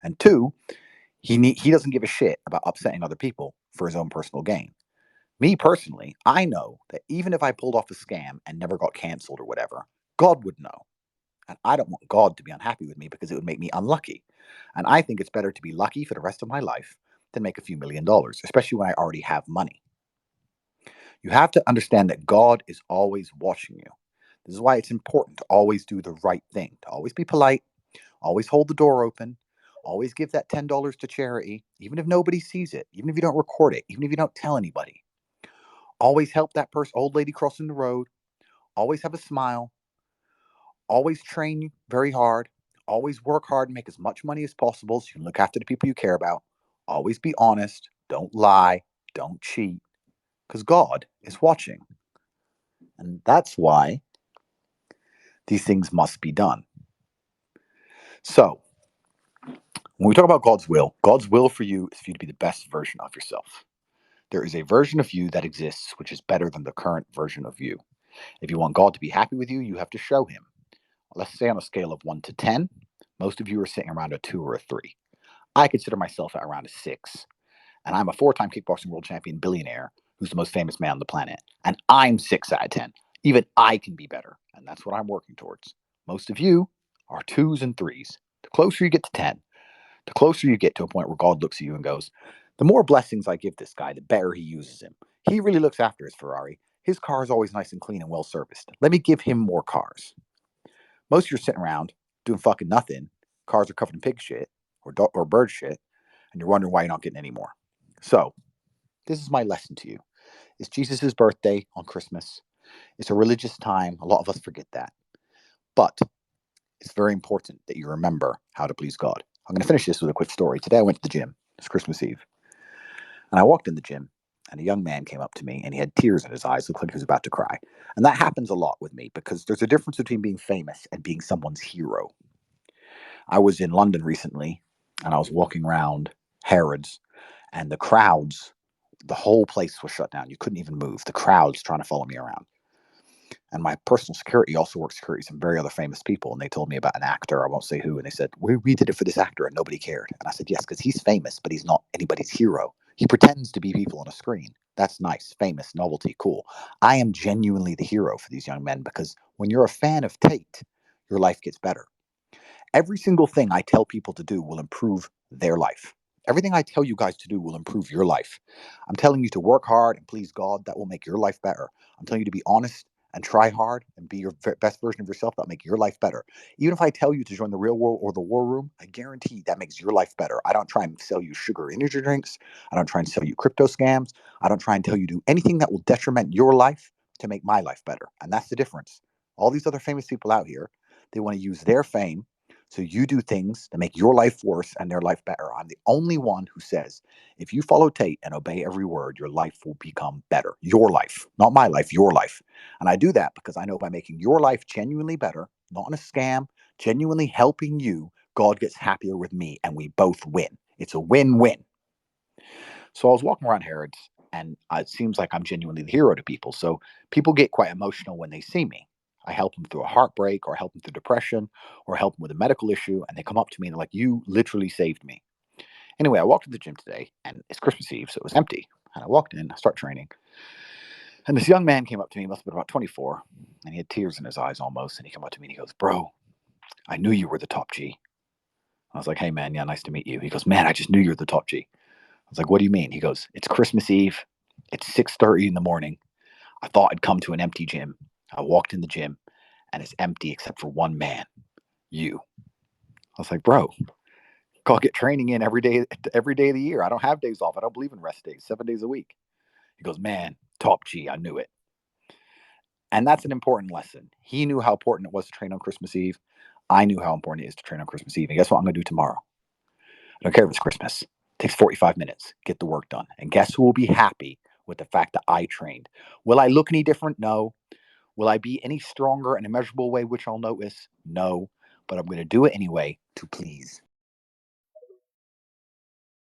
And two, he doesn't give a shit about upsetting other people for his own personal gain. Me personally, I know that even if I pulled off a scam and never got canceled or whatever, God would know. And I don't want God to be unhappy with me because it would make me unlucky. And I think it's better to be lucky for the rest of my life than make a few $1,000,000, especially when I already have money. You have to understand that God is always watching you. This is why it's important to always do the right thing, to always be polite, always hold the door open, always give that $10 to charity, even if nobody sees it, even if you don't record it, even if you don't tell anybody. Always help that old lady crossing the road, always have a smile, always train very hard, always work hard and make as much money as possible so you can look after the people you care about. Always be honest, don't lie, don't cheat, because God is watching. And that's why these things must be done. So, when we talk about God's will for you is for you to be the best version of yourself. There is a version of you that exists which is better than the current version of you. If you want God to be happy with you, you have to show him. Let's say on a scale of 1 to 10, most of you are sitting around a 2 or a 3. I consider myself at around a 6. And I'm a 4-time kickboxing world champion billionaire who's the most famous man on the planet. And I'm 6 out of 10. Even I can be better. And that's what I'm working towards. Most of you are 2s and 3s. The closer you get to 10, the closer you get to a point where God looks at you and goes, the more blessings I give this guy, the better he uses him. He really looks after his Ferrari. His car is always nice and clean and well serviced. Let me give him more cars. Most of you are sitting around doing fucking nothing. Cars are covered in pig shit or bird shit, and you're wondering why you're not getting any more. So, this is my lesson to you. It's Jesus' birthday on Christmas. It's a religious time. A lot of us forget that. But it's very important that you remember how to please God. I'm going to finish this with a quick story. Today I went to the gym. It's Christmas Eve. And I walked in the gym, and a young man came up to me, and he had tears in his eyes, looked like he was about to cry. And that happens a lot with me because there's a difference between being famous and being someone's hero. I was in London recently, and I was walking around Harrods, and the crowds, the whole place was shut down. You couldn't even move. The crowds trying to follow me around. And my personal security also works security, some very other famous people. And they told me about an actor, I won't say who. And they said, we did it for this actor and nobody cared. And I said, yes, because he's famous, but he's not anybody's hero. He pretends to be people on a screen. That's nice, famous, novelty, cool. I am genuinely the hero for these young men because when you're a fan of Tate, your life gets better. Every single thing I tell people to do will improve their life. Everything I tell you guys to do will improve your life. I'm telling you to work hard and please God. That will make your life better. I'm telling you to be honest and try hard and be your best version of yourself. That'll make your life better. Even if I tell you to join the real world or the war room, I guarantee that makes your life better. I don't try and sell you sugar energy drinks. I don't try and sell you crypto scams. I don't try and tell you to do anything that will detriment your life to make my life better. And that's the difference. All these other famous people out here, they want to use their fame so you do things to make your life worse and their life better. I'm the only one who says, if you follow Tate and obey every word, your life will become better. Your life, not my life, your life. And I do that because I know by making your life genuinely better, not in a scam, genuinely helping you, God gets happier with me and we both win. It's a win-win. So I was walking around Harrods and it seems like I'm genuinely the hero to people. So people get quite emotional when they see me. I help them through a heartbreak or help them through depression or help them with a medical issue. And they come up to me and they're like, you literally saved me. Anyway, I walked to the gym today and it's Christmas Eve, so it was empty. And I walked in, I start training. And this young man came up to me, he must have been about 24, and he had tears in his eyes almost. And he came up to me and he goes, bro, I knew you were the top G. I was like, hey, man, yeah, nice to meet you. He goes, man, I just knew you were the top G. I was like, what do you mean? He goes, it's Christmas Eve. It's 6:30 in the morning. I thought I'd come to an empty gym. I walked in the gym and it's empty except for one man, you. I was like, bro, go get training in every day of the year. I don't have days off. I don't believe in rest days, 7 days a week. He goes, man, top G, I knew it. And that's an important lesson. He knew how important it was to train on Christmas Eve. I knew how important it is to train on Christmas Eve. And guess what I'm going to do tomorrow? I don't care if it's Christmas. It takes 45 minutes. Get the work done. And guess who will be happy with the fact that I trained? Will I look any different? No. Will I be any stronger in a measurable way, which I'll notice? No. But I'm going to do it anyway to please